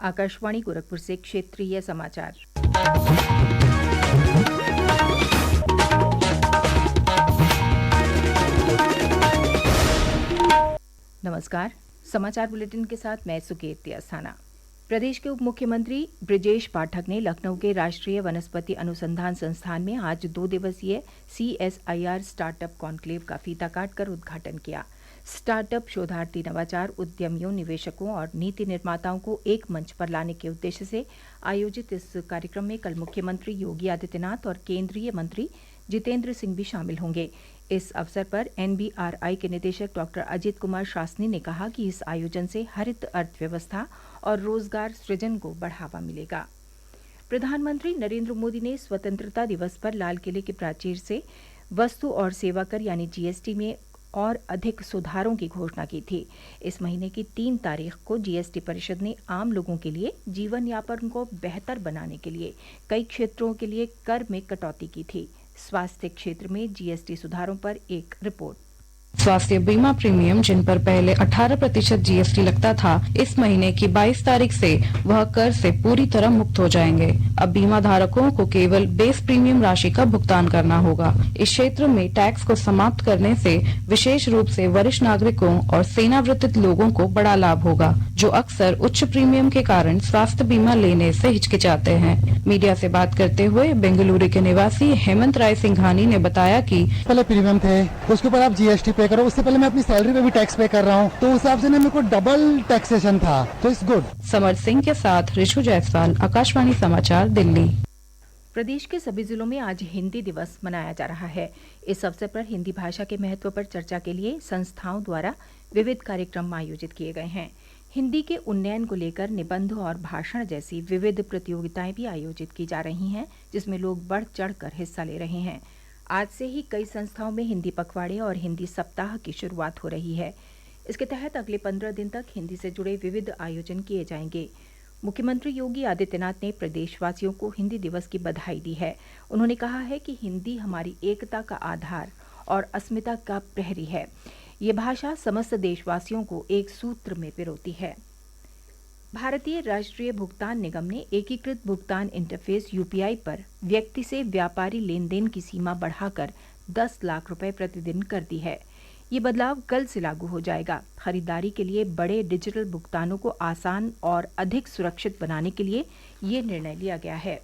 आकाशवाणी गोरखपुर से क्षेत्रीय समाचार। नमस्कार। समाचार बुलेटिन के साथ मैं सुकीर्ति अस्थाना। प्रदेश के उप मुख्यमंत्री ब्रजेश पाठक ने लखनऊ के राष्ट्रीय वनस्पति अनुसंधान संस्थान में आज 2 दिवसीय CSIR स्टार्टअप कॉन्क्लेव का फीता काटकर उद्घाटन किया। स्टार्टअप शोधार्थी, नवाचार उद्यमियों, निवेशकों और नीति निर्माताओं को एक मंच पर लाने के उद्देश्य से आयोजित इस कार्यक्रम में कल मुख्यमंत्री योगी आदित्यनाथ और केंद्रीय मंत्री जितेंद्र सिंह भी शामिल होंगे। इस अवसर पर NBRI के निदेशक डॉक्टर अजित कुमार शासनी ने कहा कि इस आयोजन से हरित अर्थव्यवस्था और रोजगार सृजन को बढ़ावा मिलेगा। प्रधानमंत्री नरेंद्र मोदी ने स्वतंत्रता दिवस पर लाल किले के प्राचीर से वस्तु और सेवा कर यानी GST में और अधिक सुधारों की घोषणा की थी। इस महीने की 3 तारीख को GST परिषद ने आम लोगों के लिए जीवन यापन को बेहतर बनाने के लिए कई क्षेत्रों के लिए कर में कटौती की थी। स्वास्थ्य क्षेत्र में GST सुधारों पर एक रिपोर्ट। स्वास्थ्य बीमा प्रीमियम जिन पर पहले 18% GST लगता था, इस महीने की 22 तारीख से वह कर से पूरी तरह मुक्त हो जाएंगे। अब बीमा धारकों को केवल बेस प्रीमियम राशि का भुगतान करना होगा। इस क्षेत्र में टैक्स को समाप्त करने से विशेष रूप से वरिष्ठ नागरिकों और सेवानिवृत्त लोगों को बड़ा लाभ होगा, जो अक्सर उच्च प्रीमियम के कारण स्वास्थ्य बीमा लेने से हिचकिचाते हैं। मीडिया से बात करते हुए बेंगलुरु के निवासी हेमंत राय सिंघानी ने बताया कि पहले प्रीमियम थे, उसके ऊपर आप GST पे करो। उससे पहले मैं अपनी सैलरी पे भी टैक्स पे कर रहा हूँ, तो उस हिसाब से मेरे को डबल टैक्सेशन था, तो इट्स गुड। समर सिंह के साथ ऋषु जायसवाल, आकाशवाणी समाचार, दिल्ली। प्रदेश के सभी जिलों में आज हिंदी दिवस मनाया जा रहा है। इस अवसर पर हिंदी भाषा के महत्व पर चर्चा के लिए संस्थाओं द्वारा विविध कार्यक्रम आयोजित किए गए हैं। हिंदी के उन्नयन को लेकर निबंध और भाषण जैसी विविध प्रतियोगिताएं भी आयोजित की जा रही हैं, जिसमें लोग बढ़ चढ़कर हिस्सा ले रहे हैं। आज से ही कई संस्थाओं में हिंदी पखवाड़े और हिंदी सप्ताह की शुरुआत हो रही है। इसके तहत अगले 15 दिन तक हिंदी से जुड़े विविध आयोजन किए जाएंगे। मुख्यमंत्री योगी आदित्यनाथ ने प्रदेशवासियों को हिंदी दिवस की बधाई दी है। उन्होंने कहा है कि हिंदी हमारी एकता का आधार और अस्मिता का प्रहरी है। ये भाषा समस्त देशवासियों को एक सूत्र में पिरोती है। भारतीय राष्ट्रीय भुगतान निगम ने एकीकृत भुगतान इंटरफेस UPI पर व्यक्ति से व्यापारी लेन देन की सीमा बढ़ाकर 10 लाख रुपए प्रतिदिन कर दी है। ये बदलाव कल से लागू हो जाएगा। खरीदारी के लिए बड़े डिजिटल भुगतानों को आसान और अधिक सुरक्षित बनाने के लिए ये निर्णय लिया गया है।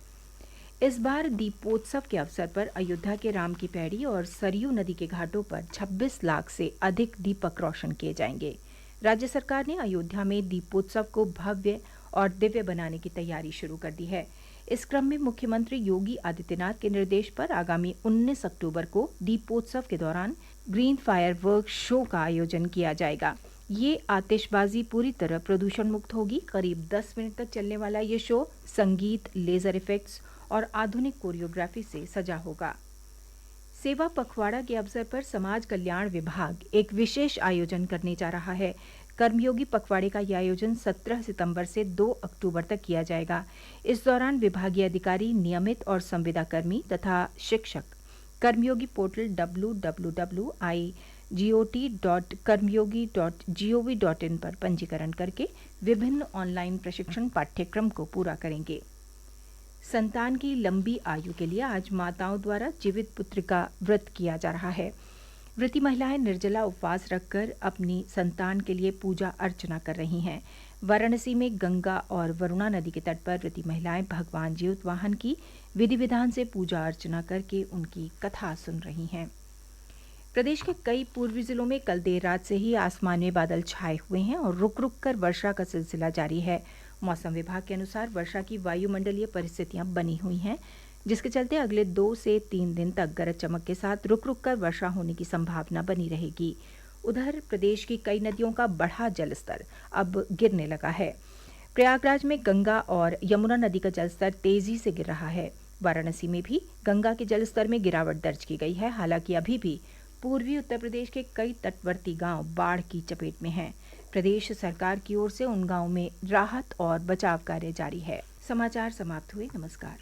इस बार दीपोत्सव के अवसर पर अयोध्या के राम की पैड़ी और सरयू नदी के घाटों पर 26 लाख से अधिक दीपक रोशन किए जाएंगे। राज्य सरकार ने अयोध्या में दीपोत्सव को भव्य और दिव्य बनाने की तैयारी शुरू कर दी है। इस क्रम में मुख्यमंत्री योगी आदित्यनाथ के निर्देश पर आगामी 19 अक्टूबर को दीपोत्सव के दौरान ग्रीन फायर वर्क शो का आयोजन किया जाएगा। ये आतिशबाजी पूरी तरह प्रदूषण मुक्त होगी। करीब 10 मिनट तक चलने वाला ये शो संगीत, लेजर इफेक्ट्स और आधुनिक कोरियोग्राफी से सजा होगा। सेवा पखवाड़ा के अवसर पर समाज कल्याण विभाग एक विशेष आयोजन करने जा रहा है। कर्मयोगी पखवाड़े का यह आयोजन 17 सितंबर से 2 अक्टूबर तक किया जाएगा। इस दौरान विभागीय अधिकारी, नियमित और संविदा कर्मी तथा शिक्षक कर्मयोगी पोर्टल www.igot.कर्मयोगी.gov.in पर पंजीकरण करके विभिन्न ऑनलाइन प्रशिक्षण पाठ्यक्रम को पूरा करेंगे। संतान की लंबी आयु के लिए आज माताओं द्वारा जीवित पुत्रिका व्रत किया जा रहा है। व्रती महिलाएं निर्जला उपवास रखकर अपनी संतान के लिए पूजा अर्चना कर रही हैं। वाराणसी में गंगा और वरुणा नदी के तट पर व्रती महिलाएं भगवान जीवतवाहन की विधि विधान से पूजा अर्चना करके उनकी कथा सुन रही हैं। प्रदेश के कई पूर्वी जिलों में कल देर रात से ही आसमान में बादल छाए हुए हैं और रुक रुक कर वर्षा का सिलसिला जारी है। मौसम विभाग के अनुसार वर्षा की वायुमंडलीय परिस्थितियां बनी हुई हैं, जिसके चलते अगले 2 से 3 दिन तक गरज चमक के साथ रुक रुक कर वर्षा होने की संभावना बनी रहेगी। उधर प्रदेश की कई नदियों का बढ़ा जलस्तर अब गिरने लगा है। प्रयागराज में गंगा और यमुना नदी का जलस्तर तेजी से गिर रहा है। वाराणसी में भी गंगा के जलस्तर में गिरावट दर्ज की गई है। हालांकि अभी भी पूर्वी उत्तर प्रदेश के कई तटवर्ती गांव बाढ़ की चपेट में हैं। प्रदेश सरकार की ओर से उन गांवों में राहत और बचाव कार्य जारी है। समाचार समाप्त हुए। नमस्कार।